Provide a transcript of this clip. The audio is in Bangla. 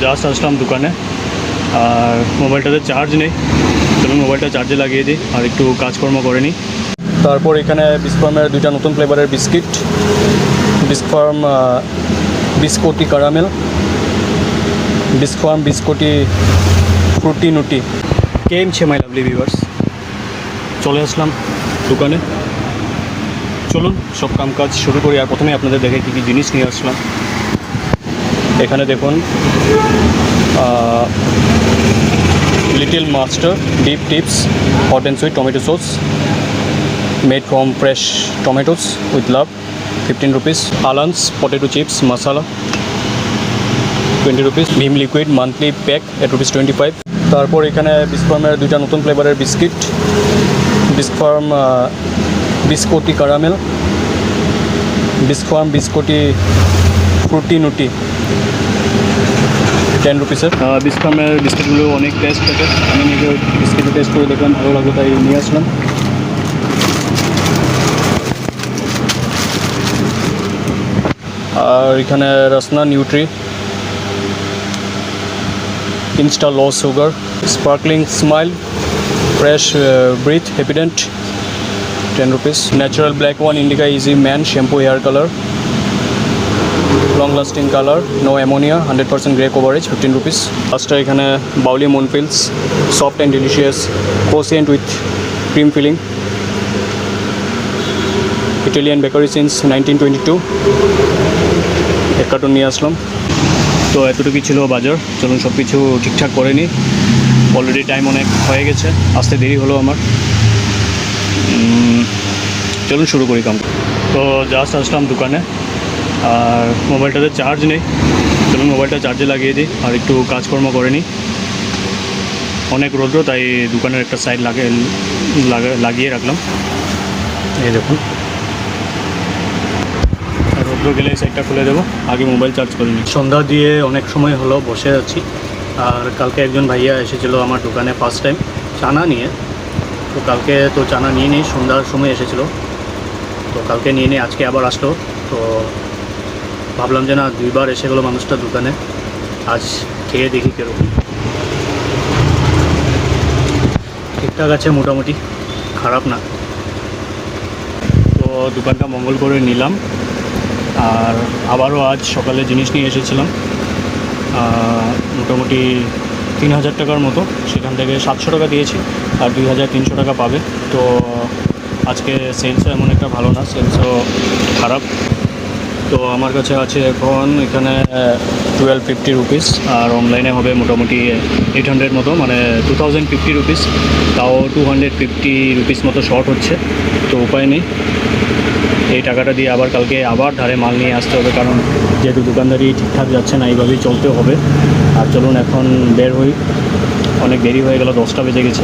জাস্ট আসলাম দোকানে, আর মোবাইলটাতে চার্জ নেই। চলুন মোবাইলটা চার্জে লাগিয়ে দিই আর একটু কাজকর্ম করে নিই। তারপর এখানে বিস্কফার্মের দুইটা নতুন ফ্লেভারের বিস্কিট, বিস্কফার্ম বিস্কুটি ক্যারামেল, বিস্কফার্ম বিস্কুটি ফ্রুটি নুটি। কেম ছে মাই লাভলি ভিউয়ার্স, চলে আসলাম দোকানে। চলুন সব কাম কাজ শুরু করি। আর প্রথমে আপনাদের দেখে কী কী জিনিস নিয়ে আসলাম। এখানে দেখুন little master deep tips hot and sweet tomato sauce made from fresh tomatoes with love, 15 rupees. Alan's potato chips masala, 20 rupees. Vim liquid monthly pack at rupees 25. তারপর এখানে বিস্কফার্মের দুইটা নতুন ফ্লেভারের বিস্কিট, বিস্কফার্ম বিস্কুটি ক্যারামেল, বিস্কফার্ম বিস্কুটি ফ্রুটি নুটি, 10 রুপিসের। বিস্কফার্মের বিস্কিটগুলো অনেক টেস্ট থাকে, আমি নিজে বিস্কিটও টেস্ট করে দেখলাম, ভালো লাগলো তাই নিয়ে আসলাম। আর এখানে Rasna nutri insta low sugar, sparkling smile fresh breath Happydent, 10 rupees. Natural black one Indica easy man shampoo hair colour, long lasting colour, no ammonia, 100% grey coverage, 15 rupees. লাস্টে এখানে Bauli Moonfils soft and delicious croissant with cream filling, Italian bakery since 1922, এক কার্টুন নিয়ে আসলাম। তো এতটুকুই ছিল বাজার। চলুন সব কিছু ঠিকঠাক করে নিই। অলরেডি টাইম অনেক হয়ে গেছে, আসতে দেরি হলো আমার। চলুন শুরু করি কাম। তো জাস্ট আসলাম দোকানে, আর মোবাইলটাতে চার্জ নেই। চলুন মোবাইলটা চার্জে লাগিয়ে দিই আর একটু কাজকর্ম করে নিই। অনেক রৌদ্র, তাই দোকানের একটা সাইড লাগিয়ে রাখলাম। এই দেখুন, রৌদ্র গেলে সাইডটা খুলে দেবো, আগে মোবাইল চার্জ করে নিই। সন্ধ্যা দিয়ে অনেক সময় হলো বসে আছি। আর কালকে একজন ভাইয়া এসেছিলো আমার দোকানে ফার্স্ট টাইম চানা নিয়ে। তো কালকে তো চানা নিয়ে নিই, সন্ধ্যার সময় এসেছিলো, তো কালকে নিয়ে নিই, আজকে আবার আসলো। তো ভাবলাম যে না, দুইবার এসে গেলো মানুষটা দোকানে, আজ খেয়ে দেখি কীরকম। ঠিকঠাক আছে মোটামুটি, খারাপ না। তো দোকানটা মঙ্গল করে নিলাম। আর আবারও আজ সকালে জিনিস নিয়ে এসেছিলাম, মোটামুটি 3000 টাকার মতো। সেখান থেকে 700 টাকা দিয়েছি আর 2300 টাকা পাবে। তো আজকে সেলসও এমন একটা ভালো না, সেলসও খারাপ। তো আমার কাছে আছে এখন এখানে 1250 রুপিস, আর অনলাইনে হবে মোটামুটি 800 মতো, মানে 2050 রুপিস। তাও 250 রুপিস মতো শর্ট হচ্ছে। তো উপায় নেই, এই টাকাটা দিয়ে আবার কালকে আবার ধারে মাল নিয়ে আসতে হবে, কারণ যেহেতু দোকানদারি ঠিকঠাক যাচ্ছে না, এইভাবেই চলতে হবে। আর চলুন এখন বের হই, অনেক দেরি হয়ে গেল, 10টা বেজে গেছে।